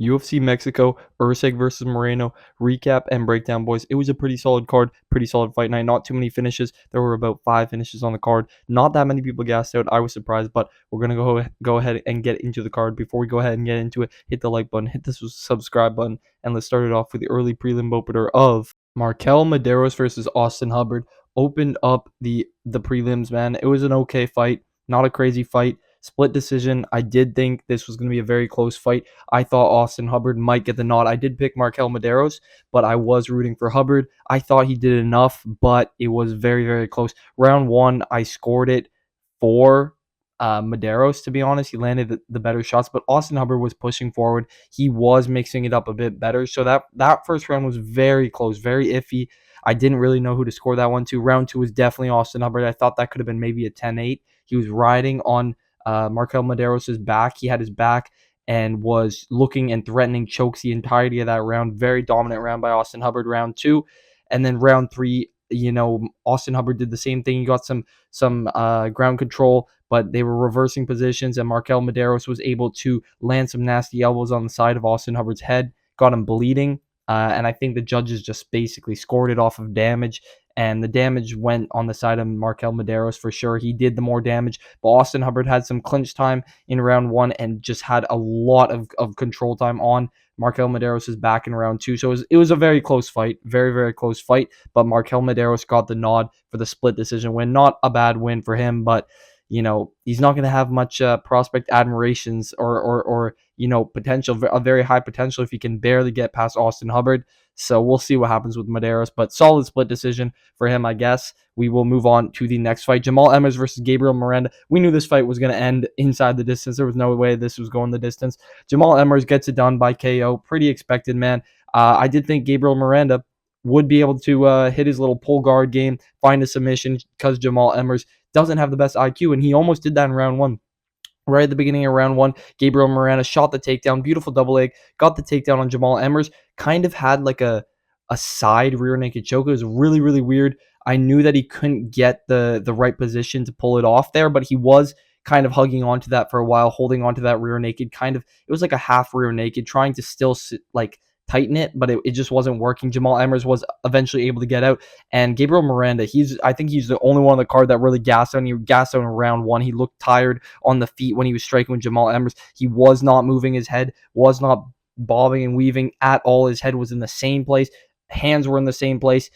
UFC Mexico, Erceg versus Moreno, recap and breakdown, boys. It was a pretty solid card, pretty solid fight night. Not too many finishes. There were about 5 finishes on the card. Not that many people gassed out. I was surprised, but we're gonna go ahead and get into the card. Before we go ahead and get into it, hit the like button, hit the subscribe button, and let's start it off with the early prelim opener of Markel Medeiros versus Austin Hubbard. Opened up the prelims, man. It was an okay fight, not a crazy fight. Split decision. I did think this was going to be a very close fight. I thought Austin Hubbard might get the nod. I did pick Markel Medeiros, but I was rooting for Hubbard. I thought he did enough, but it was very, very close. Round one, I scored it for Medeiros, to be honest. He landed the better shots, but Austin Hubbard was pushing forward. He was mixing it up a bit better. So that first round was very close, very iffy. I didn't really know who to score that one to. Round two was definitely Austin Hubbard. I thought that could have been maybe a 10-8. He was riding on Markel Medeiros' back. He had his back and was looking and threatening chokes the entirety of that round. Very dominant round by Austin Hubbard, round two. And then round three, Austin Hubbard did the same thing. He got some ground control, but they were reversing positions, and Markel Medeiros was able to land some nasty elbows on the side of Austin Hubbard's head, got him bleeding. And I think the judges just basically scored it off of damage, and the damage went on the side of Markel Medeiros for sure. He did the more damage, but Austin Hubbard had some clinch time in round one and just had a lot of control time on Markel Medeiros' back in round two. So it was a very close fight, very, very close fight, but Markel Medeiros got the nod for the split decision win. Not a bad win for him, but he's not going to have much prospect admirations or potential, a very high potential if he can barely get past Austin Hubbard. So we'll see what happens with Medeiros, but solid split decision for him, I guess. We will move on to the next fight. Jamal Emmers versus Gabriel Miranda. We knew this fight was going to end inside the distance. There was no way this was going the distance. Jamal Emmers gets it done by KO. Pretty expected, man. I did think Gabriel Miranda would be able to hit his little pull guard game, find a submission, because Jamal Emmers doesn't have the best IQ, and he almost did that in round one. Right at the beginning of round one, Gabriel Miranda shot the takedown, beautiful double leg, got the takedown on Jamal Emmers, kind of had like a side rear naked choke. It was really, really weird. I knew that he couldn't get the right position to pull it off there, but he was kind of hugging onto that for a while, holding onto that rear naked, it was like a half rear naked, trying to still tighten it, but it just wasn't working. Jamal Emmers was eventually able to get out, and Gabriel Miranda, I think he's the only one on the card that really gassed out. He gassed out in round one. He looked tired on the feet when he was striking with Jamal Emmers. He was not moving his head, was not bobbing and weaving at all. His head was in the same place. Hands were in the same place.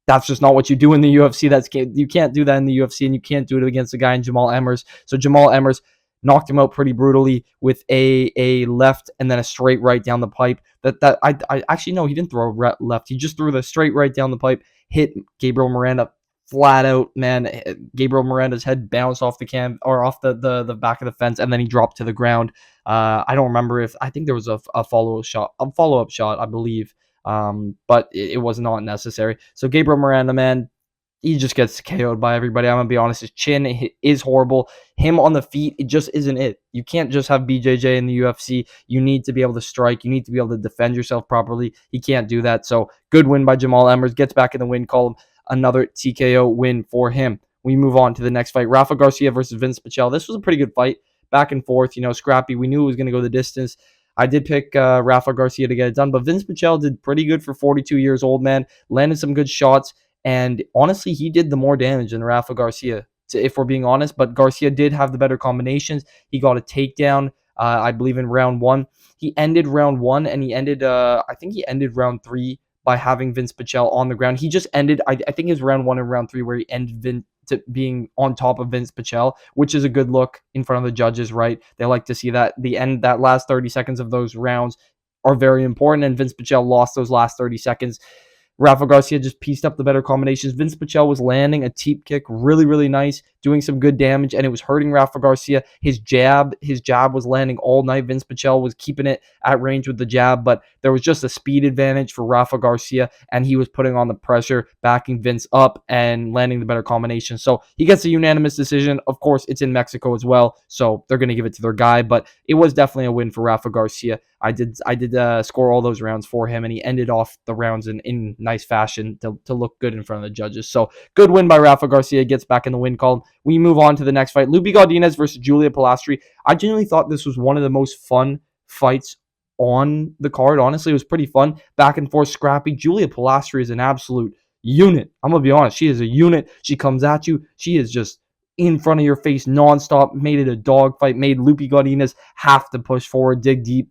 That's just not what you do in the UFC. You can't do that in the UFC, and you can't do it against a guy in Jamal Emmers. So Jamal Emmers knocked him out pretty brutally with a left and then a straight right down the pipe. I actually, no, he didn't throw a left. He just threw the straight right down the pipe, hit Gabriel Miranda flat out, man. Gabriel Miranda's head bounced off the cam or off the back of the fence, and then he dropped to the ground. I don't remember I think there was a follow-up shot, I believe. But it was not necessary. So Gabriel Miranda, man, he just gets KO'd by everybody. I'm going to be honest. His chin is horrible. Him on the feet, it just isn't it. You can't just have BJJ in the UFC. You need to be able to strike. You need to be able to defend yourself properly. He can't do that. So good win by Jamal Emmers. Gets back in the win column. Another TKO win for him. We move on to the next fight. Rafa Garcia versus Vince Pichel. This was a pretty good fight. Back and forth, scrappy. We knew it was going to go the distance. I did pick Rafa Garcia to get it done, but Vince Pichel did pretty good for 42 years old, man. Landed some good shots. And honestly, he did the more damage than Rafa Garcia, if we're being honest. But Garcia did have the better combinations. He got a takedown, I believe, in round one. He ended round one, and I think he ended round three by having Vince Pichel on the ground. He just ended, I think it was round one and round three where he ended being on top of Vince Pichel, which is a good look in front of the judges, right? They like to see that. That last 30 seconds of those rounds are very important, and Vince Pichel lost those last 30 seconds. Rafa Garcia just pieced up the better combinations. Vince Pichel was landing a teep kick really, really nice, doing some good damage, and it was hurting Rafa Garcia. His jab was landing all night. Vince Pichel was keeping it at range with the jab, but there was just a speed advantage for Rafa Garcia, and he was putting on the pressure, backing Vince up and landing the better combination. So he gets a unanimous decision. Of course, it's in Mexico as well, so they're going to give it to their guy, but it was definitely a win for Rafa Garcia. I did score all those rounds for him, and he ended off the rounds in nice fashion to look good in front of the judges. So good win by Rafa Garcia, gets back in the win column. We move on to the next fight. Lupi Godinez versus Julia Pilastri. I genuinely thought this was one of the most fun fights on the card. Honestly, it was pretty fun. Back and forth, scrappy. Julia Pilastri is an absolute unit. I'm gonna be honest. She is a unit. She comes at you. She is just in front of your face nonstop. Made it a dogfight. Made Lupi Godinez have to push forward, dig deep,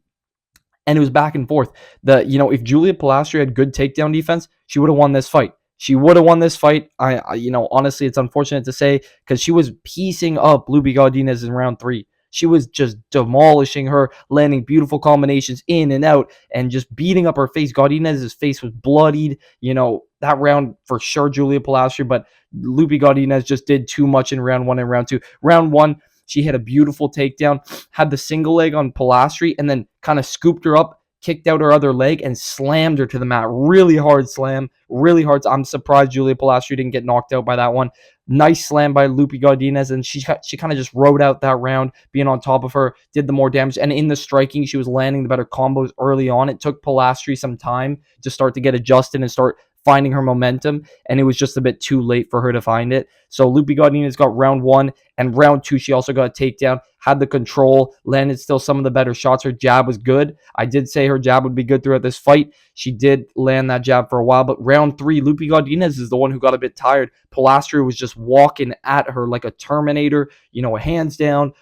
and it was back and forth. If Julia Pilastri had good takedown defense, she would have won this fight. She would have won this fight. Honestly, it's unfortunate to say because she was piecing up Lupi Godinez in round 3. She was just demolishing her, landing beautiful combinations in and out, and just beating up her face. Godinez's face was bloodied. That round for sure, Julia Pilastri, but Lupi Godinez just did too much in round 1 and round 2. Round 1, she hit a beautiful takedown, had the single leg on Pilastri, and then kind of scooped her up, kicked out her other leg, and slammed her to the mat. Really hard slam. Really hard. I'm surprised Julia Pilastri didn't get knocked out by that one. Nice slam by Lupi Godinez, and she kind of just rode out that round, being on top of her, did the more damage. And in the striking, she was landing the better combos early on. It took Pilastri some time to start to get adjusted and start finding her momentum, and it was just a bit too late for her to find it. So Lupi Godinez got round 1, and round 2, she also got a takedown, had the control, landed still some of the better shots. Her jab was good. I did say her jab would be good throughout this fight. She did land that jab for a while, but round 3, Lupi Godinez is the one who got a bit tired. Pilastri was just walking at her like a Terminator, hands down,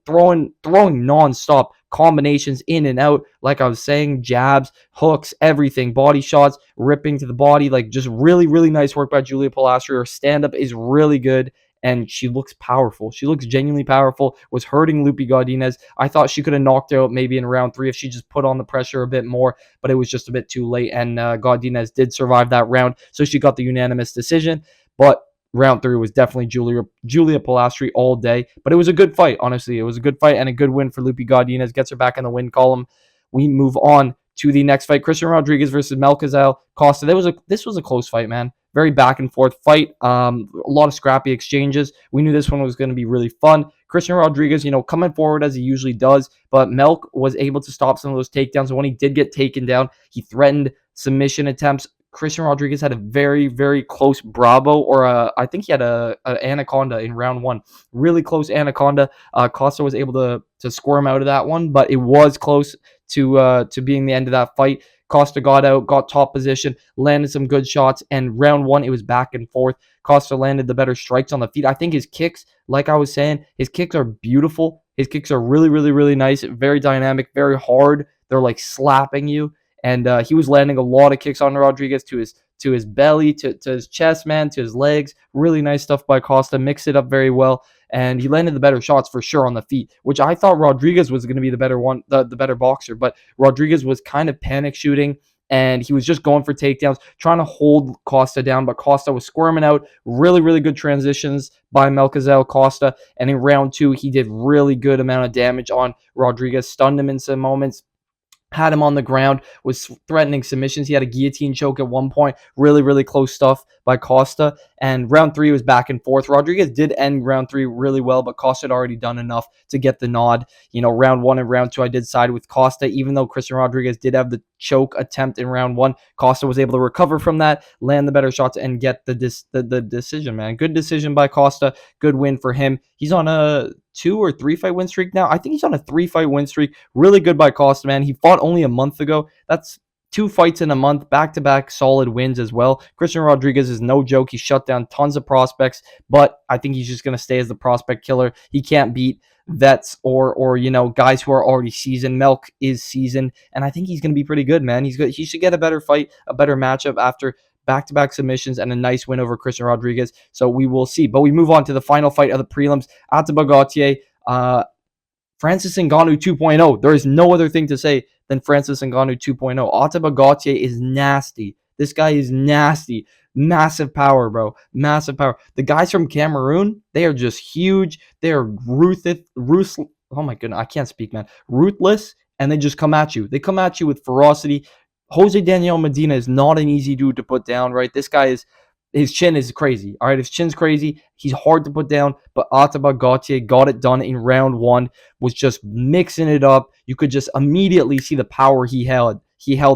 throwing nonstop combinations in and out. Like I was saying, jabs, hooks, everything, body shots, ripping to the body. Like just really, really nice work by Julia Pilastri. Her stand-up is really good, and she looks powerful. She looks genuinely powerful. Was hurting Lupi Godinez. I thought she could have knocked her out maybe in round 3 if she just put on the pressure a bit more, but it was just a bit too late, and Godinez did survive that round, so she got the unanimous decision. But round 3 was definitely Julia Pilastri all day. But it was a good fight, honestly. It was a good fight and a good win for Lupi Godinez. Gets her back in the win column. We move on to the next fight. Christian Rodriguez versus Melchizedek Costa. This was a close fight, man. Very back and forth fight. A lot of scrappy exchanges. We knew this one was going to be really fun. Christian Rodriguez, coming forward as he usually does, but Melk was able to stop some of those takedowns. And when he did get taken down, he threatened submission attempts. Christian Rodriguez had a very, very close Bravo, or I think he had a Anaconda in round 1. Really close Anaconda. Costa was able to squirm out of that one, but it was close to being the end of that fight. Costa got out, got top position, landed some good shots, and round 1, it was back and forth. Costa landed the better strikes on the feet. I think his kicks, like I was saying, his kicks are beautiful. His kicks are really, really, really nice, very dynamic, very hard. They're like slapping you. And he was landing a lot of kicks on Rodriguez to his belly, to his chest, man, to his legs. Really nice stuff by Costa. Mixed it up very well. And he landed the better shots for sure on the feet, which I thought Rodriguez was going to be the better one, the better boxer. But Rodriguez was kind of panic shooting, and he was just going for takedowns, trying to hold Costa down. But Costa was squirming out. Really, really good transitions by Melchizedek Costa. And in round 2, he did really good amount of damage on Rodriguez, stunned him in some moments. Had him on the ground, was threatening submissions. He had a guillotine choke at one point. Really, really close stuff by Costa. And round 3 was back and forth. Rodriguez did end round 3 really well, but Costa had already done enough to get the nod. Round 1 and round 2, I did side with Costa. Even though Christian Rodriguez did have the choke attempt in round 1, Costa was able to recover from that, land the better shots, and get the decision, man. Good decision by Costa. Good win for him. He's on a 2 or 3 fight win streak now. I think he's on a 3 fight win streak. Really good by Costa, man. He fought only a month ago. That's 2 fights in a month, back-to-back solid wins as well. Christian Rodriguez is no joke. He shut down tons of prospects, but I think he's just going to stay as the prospect killer. He can't beat vets or guys who are already seasoned. Melk is seasoned, and I think he's going to be pretty good, man. He's good. He should get a better fight, a better matchup after back-to-back submissions and a nice win over Christian Rodriguez. So we will see. But we move on to the final fight of the prelims. Atiba Gauthier, Francis Ngannou 2.0. There is no other thing to say than Francis Ngannou 2.0. Atiba Gauthier is nasty. This guy is nasty. Massive power, bro. Massive power. The guys from Cameroon, they are just huge. They are ruthless. Oh my goodness, I can't speak, man. Ruthless, and they just come at you. They come at you with ferocity. Jose Daniel Medina is not an easy dude to put down, right? This guy is, his chin is crazy, all right? His chin's crazy. He's hard to put down, but Atiba Gauthier got it done in round 1, was just mixing it up. You could just immediately see the power he held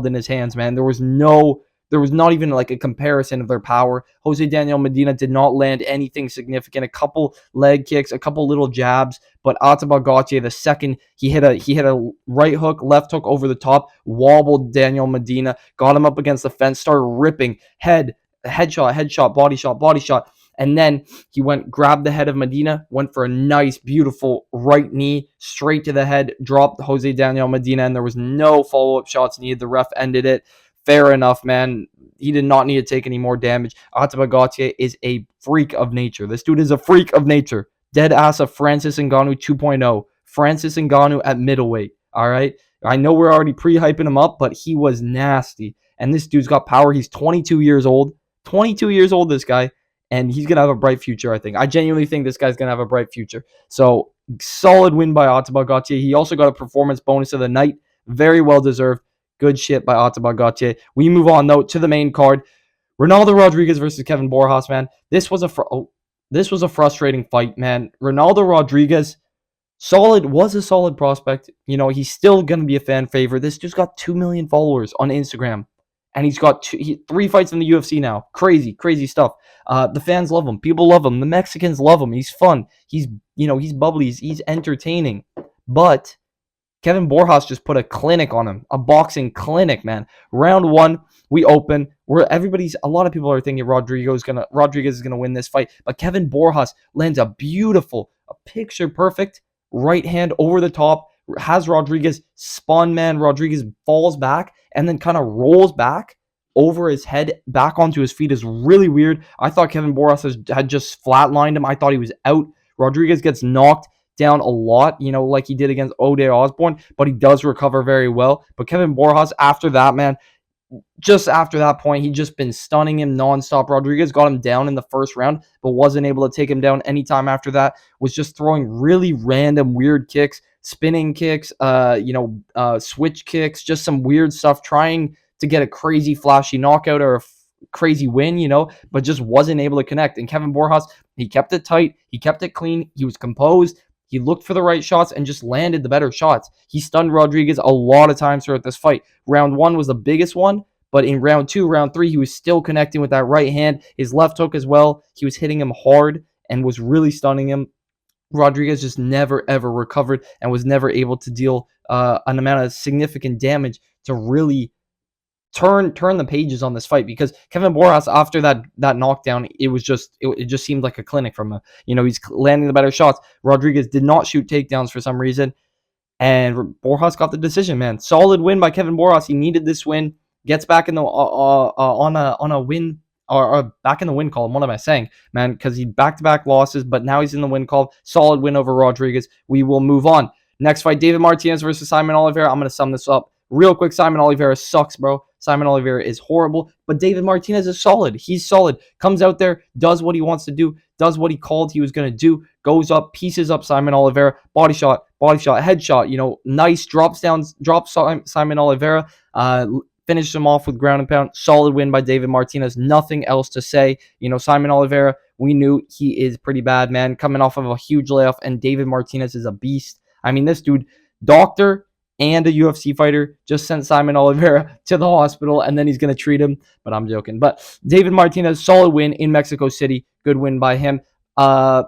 in his hands, man. There was no There was not even like a comparison of their power. Jose Daniel Medina did not land anything significant. A couple leg kicks, a couple little jabs, but Atabal Gauthier, the second he hit a right hook, left hook over the top, wobbled Daniel Medina, got him up against the fence, started ripping headshot, body shot, and then he grabbed the head of Medina, went for a nice, beautiful right knee straight to the head, dropped Jose Daniel Medina, and there was no follow-up shots needed. The ref ended it. Fair enough, man. He did not need to take any more damage. Atabal Gauthier is a freak of nature. This dude is a freak of nature. Dead ass of Francis Ngannou 2.0. Francis Ngannou at middleweight. All right. I know we're already pre-hyping him up, but he was nasty. And this dude's got power. He's 22 years old. 22 years old, this guy. And he's going to have a bright future, I think. I genuinely think this guy's going to have a bright future. So, solid win by Atabal Gauthier. He also got a performance bonus of the night. Very well deserved. Good shit by Atabal Gauthier. We move on, though, to the main card. Ronaldo Rodriguez versus Kevin Borjas, man. This was a frustrating fight, man. Ronaldo Rodriguez was a solid prospect. You know, he's still going to be a fan favorite. This dude's got 2 million followers on Instagram. And he's got 3 fights in the UFC now. Crazy, crazy stuff. The fans love him. People love him. The Mexicans love him. He's fun. He's bubbly. He's entertaining. But Kevin Borjas just put a clinic on him. A boxing clinic, man. Round 1, we open. A lot of people are thinking Rodriguez is gonna win this fight. But Kevin Borjas lands a picture perfect right hand over the top, has Rodriguez spun, man. Rodriguez falls back and then kind of rolls back over his head back onto his feet. Is really weird. I thought Kevin Borjas had just flatlined him. I thought he was out. Rodriguez gets knocked down a lot, like he did against Ode Osborne, but he does recover very well. But Kevin Borjas, after that, man, just after that point, he'd just been stunning him nonstop. Rodriguez got him down in the first round, but wasn't able to take him down anytime after that. Was just throwing really random, weird kicks, spinning kicks, switch kicks, just some weird stuff, trying to get a crazy, flashy knockout or a crazy win, but just wasn't able to connect. And Kevin Borjas, he kept it tight, he kept it clean, he was composed. He looked for the right shots and just landed the better shots. He stunned Rodriguez a lot of times throughout this fight. Round 1 was the biggest one, but in round 2, round 3, he was still connecting with that right hand. His left hook as well. He was hitting him hard and was really stunning him. Rodriguez just never, ever recovered and was never able to deal an amount of significant damage to really turn the pages on this fight, because Kevin Borjas, after that knockdown, it just seemed like a clinic from him. He's landing the better shots. Rodriguez did not shoot takedowns for some reason, and Borjas got the decision, man. Solid win by Kevin Borjas. He needed this win. Gets back in the on a win, or back in the win column. What am I saying, man? Because he back-to-back losses, but now he's in the win column. Solid win over Rodriguez. We will move on. Next fight, David Martinez versus Simon Oliveira. I'm going to sum this up real quick. Simon Oliveira sucks, bro. Simon Oliveira is horrible, but David Martinez is solid. He's solid. Comes out there, does what he wants to do, does what he called he was going to do, goes up, pieces up Simon Oliveira, body shot, headshot, nice, drops Simon Oliveira, finishes him off with ground and pound. Solid win by David Martinez. Nothing else to say. Simon Oliveira, we knew he is pretty bad, man, coming off of a huge layoff, and David Martinez is a beast. I mean, this dude, doctor and a UFC fighter, just sent Simon Oliveira to the hospital, and then he's going to treat him. But I'm joking. But David Martinez, solid win in Mexico City. Good win by him.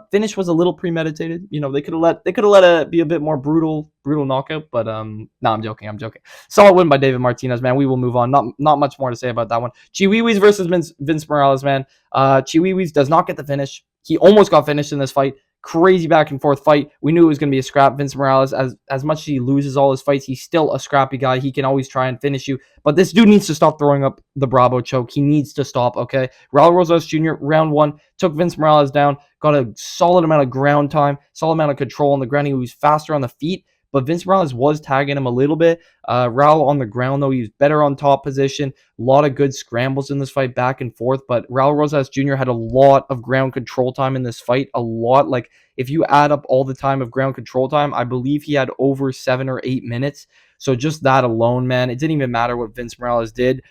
Finish was a little premeditated. They could have let it be a bit more brutal knockout. But no, I'm joking. Solid win by David Martinez, man. We will move on. Not much more to say about that one. Chiwiwis versus Vince Morales, man. Chiwiwis does not get the finish. He almost got finished in this fight. Crazy back and forth fight. We knew it was going to be a scrap. Vince Morales, as much as he loses all his fights, he's still a scrappy guy. He can always try and finish you. But this dude needs to stop throwing up the Bravo choke. He needs to stop, okay? Raul Rosas Jr., round 1, took Vince Morales down, got a solid amount of ground time, solid amount of control on the ground. He was faster on the feet, but Vince Morales was tagging him a little bit. Raul on the ground, though, he was better on top position. A lot of good scrambles in this fight, back and forth. But Raul Rosas Jr. had a lot of ground control time in this fight. A lot. Like, if you add up all the time of ground control time, I believe he had over 7 or 8 minutes. So just that alone, man, it didn't even matter what Vince Morales did.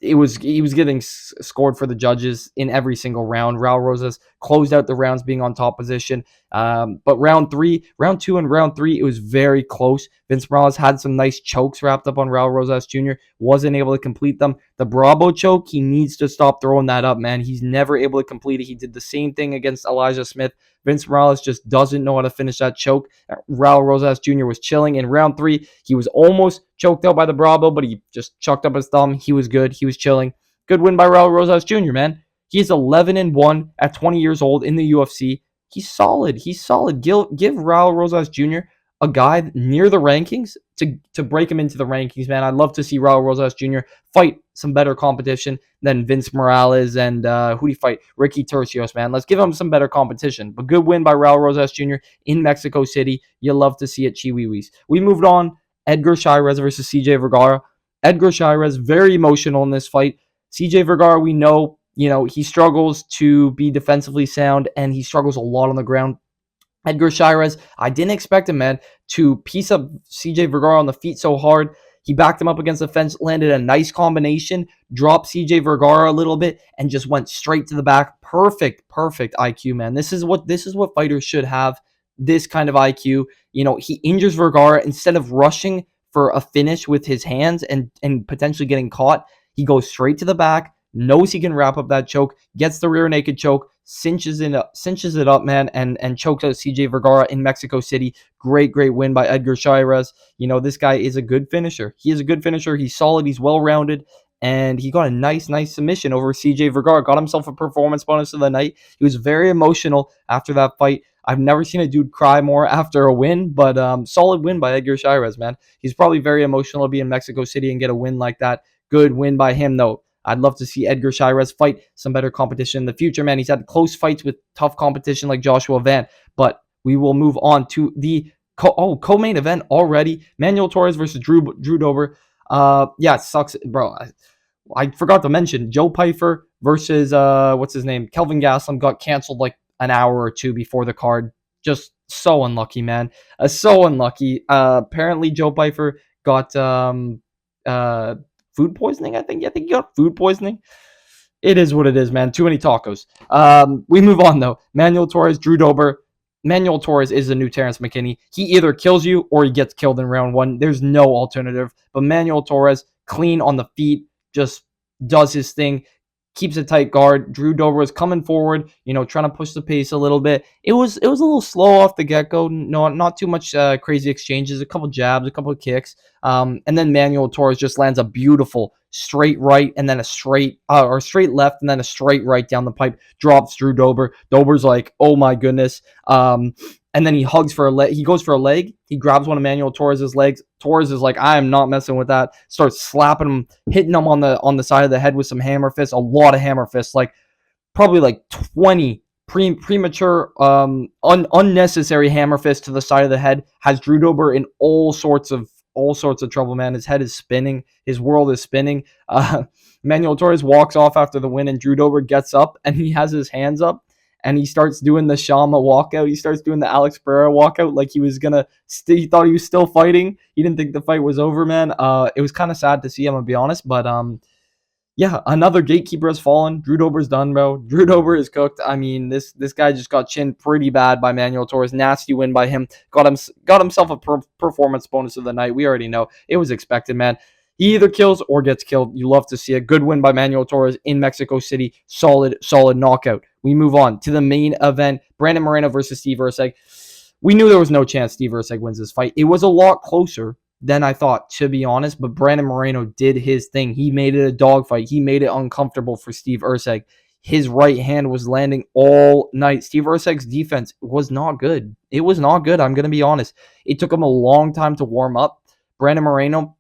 he was getting scored for the judges in every single round. Raul Rosas closed out the rounds being on top position. But round two, and round three, it was very close. Vince Morales had some nice chokes wrapped up on Raul Rosas Jr. Wasn't able to complete them. The Bravo choke, he needs to stop throwing that up, man. He's never able to complete it. He did the same thing against Elijah Smith. Vince Morales just doesn't know how to finish that choke. Raul Rosas Jr. was chilling in round three. He was almost choked out by the Bravo, but he just chucked up his thumb. He was good. He was chilling. Good win by Raul Rosas Jr., man. He's 11-1 at 20 years old in the UFC. He's solid. He's solid. Give Raul Rosas Jr. a guy near the rankings to break him into the rankings, man. I'd love to see Raul Rosas Jr. fight some better competition than Vince Morales and who do you fight? Ricky Tercios, man. Let's give him some better competition. But good win by Raul Rosas Jr. in Mexico City. You love to see it, Chihuihuis. We moved on. Edgar Chairez versus CJ Vergara. Edgar Chairez, very emotional in this fight. CJ Vergara, we know, he struggles to be defensively sound, and he struggles a lot on the ground. Edgar Chairez, I didn't expect him, man, to piece up CJ Vergara on the feet so hard. He backed him up against the fence, landed a nice combination, dropped CJ Vergara a little bit, and just went straight to the back. Perfect IQ, man. This is what fighters should have. This kind of IQ. He injures Vergara. Instead of rushing for a finish with his hands and potentially getting caught, he goes straight to the back, knows he can wrap up that choke, gets the rear naked choke, cinches it up, man, and chokes out CJ Vergara in Mexico City. Great win by Edgar Chairez. This guy is a good finisher. He is a good finisher. He's solid. He's well-rounded. And he got a nice submission over CJ Vergara. Got himself a performance bonus of the night. He was very emotional after that fight. I've never seen a dude cry more after a win, but solid win by Edgar Chairez, man. He's probably very emotional to be in Mexico City and get a win like that. Good win by him, though. I'd love to see Edgar Chairez fight some better competition in the future, man. He's had close fights with tough competition like Joshua Van, but we will move on to the co-main event already. Manuel Torres versus Drew Dober. Yeah, it sucks, bro. I forgot to mention Joe Pyfer versus what's his name? Kelvin Gastelum got canceled like an hour or two before the card. Just so unlucky, man. So unlucky. Apparently Joe Pyfer got food poisoning, I think. He got food poisoning. It is what it is, man. Too many tacos. We move on, though. Manuel Torres, Drew Dober. Manuel Torres is the new Terrence McKinney. He either kills you or he gets killed in round one. There's no alternative. But Manuel Torres, clean on the feet, just does his thing, keeps a tight guard. Drew Dober was coming forward, trying to push the pace a little bit. It was a little slow off the get-go. No, not too much crazy exchanges. A couple jabs, a couple of kicks. And then Manuel Torres just lands a beautiful straight right and then a straight left and then a straight right down the pipe. Drops Drew Dober. Dober's like, oh my goodness. And then he hugs for a leg. He goes for a leg. He grabs one of Manuel Torres' legs. Torres is like, I am not messing with that. Starts slapping him, hitting him on the side of the head with some hammer fists. A lot of hammer fists, like probably like 20 premature, unnecessary hammer fists to the side of the head. Has Drew Dober in all sorts of trouble, man. His head is spinning. His world is spinning. Manuel Torres walks off after the win, and Drew Dober gets up and he has his hands up. And he starts doing the Shama walkout. He starts doing the Alex Pereira walkout like he was gonna. He thought he was still fighting. He didn't think the fight was over, man. It was kind of sad to see him, to be honest. But yeah, another gatekeeper has fallen. Drew Dober's done, bro. Drew Dober is cooked. I mean, this guy just got chinned pretty bad by Manuel Torres. Nasty win by him. Got himself a performance bonus of the night. We already know it was expected, man. He either kills or gets killed. You love to see a good win by Manuel Torres in Mexico City. Solid knockout. We move on to the main event. Brandon Moreno versus Steve Erceg. We knew there was no chance Steve Erceg wins this fight. It was a lot closer than I thought, to be honest, but Brandon Moreno did his thing. He made it a dogfight. He made it uncomfortable for Steve Erceg. His right hand was landing all night. Steve Erceg's defense was not good. It was not good, I'm going to be honest. It took him a long time to warm up. Brandon Moreno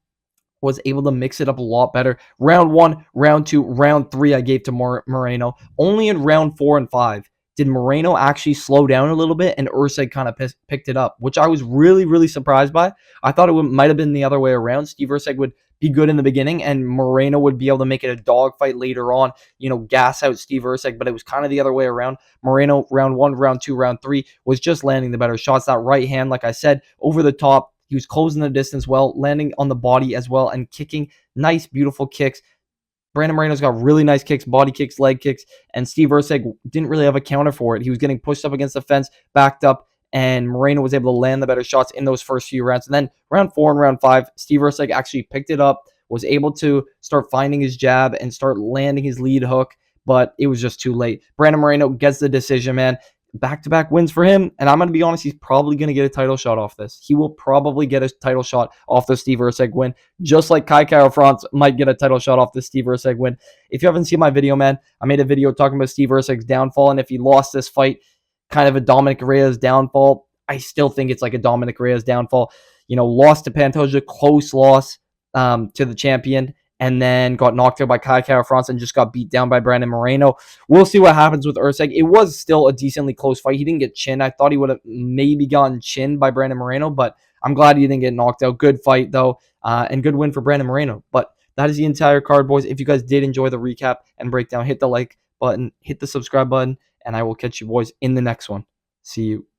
was able to mix it up a lot better. Round 1, round 2, round 3 I gave to Moreno. Only in round 4 and 5 did Moreno actually slow down a little bit and Erceg kind of picked it up, which I was really surprised by. I thought it might have been the other way around. Steve Erceg would be good in the beginning and Moreno would be able to make it a dogfight later on, gas out Steve Erceg, but it was kind of the other way around. Moreno, round 1, round 2, round 3, was just landing the better shots. That right hand, like I said, over the top. He was closing the distance well, landing on the body as well, and kicking nice, beautiful kicks. Brandon Moreno's got really nice kicks, body kicks, leg kicks, and Steve Erceg didn't really have a counter for it. He was getting pushed up against the fence, backed up, and Moreno was able to land the better shots in those first few rounds. And then round 4 and round 5, Steve Erceg actually picked it up, was able to start finding his jab and start landing his lead hook, but it was just too late. Brandon Moreno gets the decision, man. Back-to-back wins for him, and I'm going to be honest, he's probably going to get a title shot off this. He will probably get a title shot off the Steve Erceg win, just like Kai Kara-France might get a title shot off the Steve Erceg win. If you haven't seen my video, man, I made a video talking about Steve Erceg's downfall, and if he lost this fight, kind of a Dominic Reyes downfall. I still think it's like a Dominic Reyes downfall. Lost to Pantoja, close loss to the champion, and then got knocked out by Kai Kara-France and just got beat down by Brandon Moreno. We'll see what happens with Erceg. It was still a decently close fight. He didn't get chinned. I thought he would have maybe gotten chinned by Brandon Moreno, but I'm glad he didn't get knocked out. Good fight, though, and good win for Brandon Moreno. But that is the entire card, boys. If you guys did enjoy the recap and breakdown, hit the like button, hit the subscribe button, and I will catch you boys in the next one. See you.